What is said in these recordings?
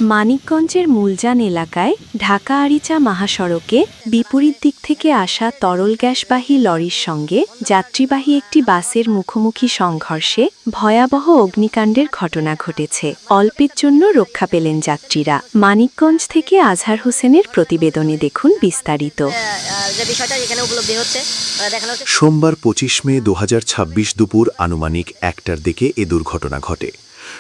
মানিকগঞ্জের মুলজান এলাকায় ঢাকা-আরিচা মহাসড়কে বিপরীত দিক থেকে আসা তরল গ্যাসবাহী লরির সঙ্গে যাত্রীবাহী একটি বাসের মুখোমুখি সংঘর্ষে ভয়াবহ অগ্নিকাণ্ডের ঘটনা ঘটেছে। অল্পের জন্য রক্ষা পেলেন যাত্রীরা। মানিকগঞ্জ থেকে আজহার হোসেনের প্রতিবেদনে দেখুন বিস্তারিত। সোমবার ২৫ মে ২০২৬ দুপুর আনুমানিক ১টার দিকে এ দুর্ঘটনা ঘটে।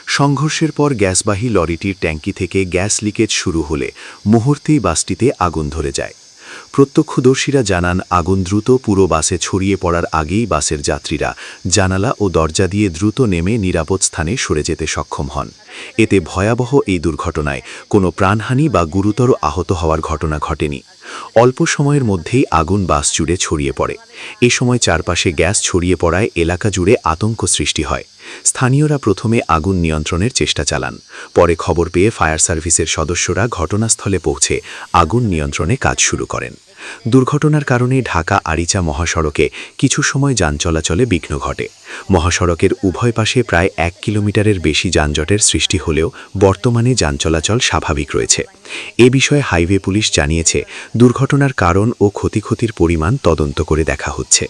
সংঘর্ষের পর গ্যাসবাহী লরিটির ট্যাঙ্কি থেকে গ্যাস লিকেজ শুরু হলে মুহূর্তেই বাসটিতে আগুন ধরে যায়। প্রত্যক্ষদর্শীরা জানান, আগুন দ্রুত পুরো বাসে ছড়িয়ে পড়ার আগেই বাসের যাত্রীরা জানালা ও দরজা দিয়ে দ্রুত নেমে নিরাপদ স্থানে সরে যেতে সক্ষম হন। এতে ভয়াবহ এই দুর্ঘটনায় কোনো প্রাণহানি বা গুরুতর আহত হওয়ার ঘটনা ঘটেনি। অল্প সময়ের মধ্যেই আগুন বাস জুড়ে ছড়িয়ে পড়ে। এ সময় চারপাশে গ্যাস ছড়িয়ে পড়ায় এলাকা জুড়ে আতঙ্ক সৃষ্টি হয়। স্থানীয়রা প্রথমে আগুন নিয়ন্ত্রণের চেষ্টা চালান। পরে খবর পেয়ে ফায়ার সার্ভিসের সদস্যরা ঘটনাস্থলে পৌঁছে আগুন নিয়ন্ত্রণে কাজ শুরু করেন। দুর্ঘটনার কারণে ঢাকা-আরিচা মহাসড়কে কিছু সময় যান চলাচলে বিঘ্ন ঘটে। মহাসড়কের উভয় পাশে প্রায় ১ কিলোমিটারের বেশি যানজটের সৃষ্টি হলেও বর্তমানে যান চলাচল স্বাভাবিক রয়েছে। এ বিষয়ে হাইওয়ে পুলিশ জানিয়েছে, দুর্ঘটনার কারণ ও ক্ষয়ক্ষতির পরিমাণ তদন্ত করে দেখা হচ্ছে।